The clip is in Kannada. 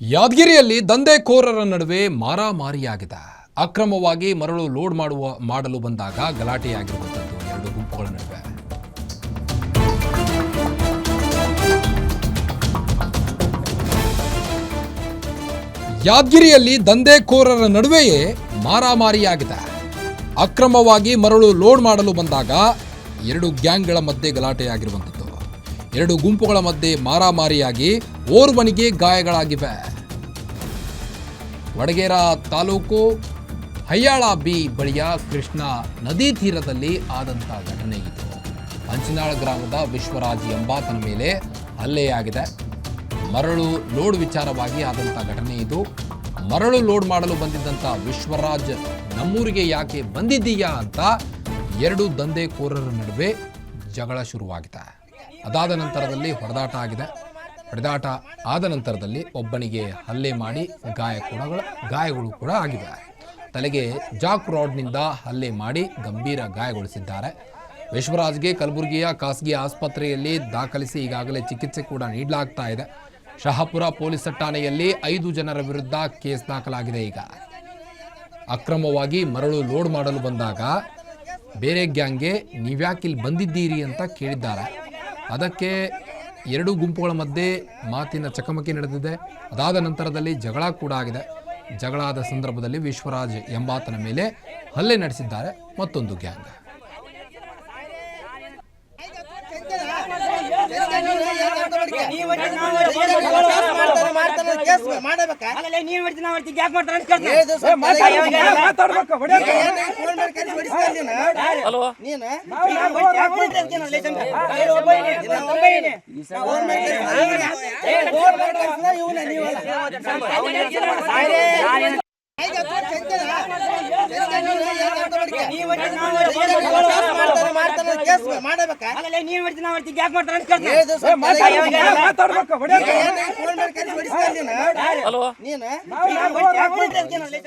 ಯಾದಗಿರಿಯಲ್ಲಿ ದಂಧೆಕೋರರ ನಡುವೆ ಮಾರಾಮಾರಿಯಾಗಿದೆ. ಅಕ್ರಮವಾಗಿ ಮರಳು ಲೋಡ್ ಮಾಡಲು ಬಂದಾಗ ಗಲಾಟೆಯಾಗಿರುವಂಥದ್ದು ಎರಡು ಗುಂಪುಗಳ ನಡುವೆ. ಯಾದಗಿರಿಯಲ್ಲಿ ದಂಧೆಕೋರರ ನಡುವೆಯೇ ಮಾರಾಮಾರಿಯಾಗಿದೆ. ಅಕ್ರಮವಾಗಿ ಮರಳು ಲೋಡ್ ಮಾಡಲು ಬಂದಾಗ ಎರಡು ಗ್ಯಾಂಗ್ಗಳ ಮಧ್ಯೆ ಗಲಾಟೆಯಾಗಿರುವಂಥದ್ದು. ಎರಡು ಗುಂಪುಗಳ ಮಧ್ಯೆ ಮಾರಾಮಾರಿಯಾಗಿ ಓರ್ವನಿಗೆ ಗಾಯಗಳಾಗಿವೆ. ವಡಗೇರ ತಾಲೂಕು ಹಯ್ಯಾಳ ಬಿ ಬಳಿಯ ಕೃಷ್ಣ ನದಿ ತೀರದಲ್ಲಿ ಆದಂಥ ಘಟನೆ ಇದು. ಹಂಚಿನಾಳ ಗ್ರಾಮದ ವಿಶ್ವರಾಜ್ ಎಂಬಾತನ ಮೇಲೆ ಹಲ್ಲೆಯಾಗಿದೆ. ಮರಳು ಲೋಡ್ ವಿಚಾರವಾಗಿ ಆದಂಥ ಘಟನೆ ಇದು. ಮರಳು ಲೋಡ್ ಮಾಡಲು ಬಂದಿದ್ದಂಥ ವಿಶ್ವರಾಜ್ ನಮ್ಮೂರಿಗೆ ಯಾಕೆ ಬಂದಿದ್ದೀಯಾ ಅಂತ ಎರಡು ದಂಧೆಕೋರರ ನಡುವೆ ಜಗಳ ಶುರುವಾಗಿದೆ. ಅದಾದ ನಂತರದಲ್ಲಿ ಹೊಡೆದಾಟ ಆಗಿದೆ. ಹೊಡೆದಾಟ ಆದ ನಂತರದಲ್ಲಿ ಒಬ್ಬನಿಗೆ ಹಲ್ಲೆ ಮಾಡಿ ಗಾಯಗಳು ಕೂಡ ಆಗಿವೆ. ತಲೆಗೆ ಜಾಕ್ ರಾಡ್ನಿಂದ ಹಲ್ಲೆ ಮಾಡಿ ಗಂಭೀರ ಗಾಯಗೊಳಿಸಿದ್ದಾರೆ. ವಿಶ್ವರಾಜ್ಗೆ ಕಲಬುರಗಿಯ ಖಾಸಗಿ ಆಸ್ಪತ್ರೆಯಲ್ಲಿ ದಾಖಲಿಸಿ ಈಗಾಗಲೇ ಚಿಕಿತ್ಸೆ ಕೂಡ ನೀಡಲಾಗ್ತಾ ಇದೆ. ಶಹಾಪುರ ಪೊಲೀಸ್ ಠಾಣೆಯಲ್ಲಿ 5 ಜನರ ವಿರುದ್ಧ ಕೇಸ್ ದಾಖಲಾಗಿದೆ. ಈಗ ಅಕ್ರಮವಾಗಿ ಮರಳು ಲೋಡ್ ಮಾಡಲು ಬಂದಾಗ ಬೇರೆ ಗ್ಯಾಂಗ್ಗೆ ನೀವ್ಯಾಕಿಲ್ಲಿ ಬಂದಿದ್ದೀರಿ ಅಂತ ಕೇಳಿದ್ದಾರೆ. ಅದಕ್ಕೆ ಎರಡು ಗುಂಪುಗಳ ಮಧ್ಯೆ ಮಾತಿನ ಚಕಮಕಿ ನಡೆದಿದೆ. ಅದಾದ ನಂತರದಲ್ಲಿ ಜಗಳ ಕೂಡ ಆಗಿದೆ. ಜಗಳ ಆದ ಸಂದರ್ಭದಲ್ಲಿ ವಿಶ್ವರಾಜ್ ಎಂಬಾತನ ಮೇಲೆ ಹಲ್ಲೆ ನಡೆಸಿದ್ದಾರೆ ಮತ್ತೊಂದು ಗ್ಯಾಂಗ್.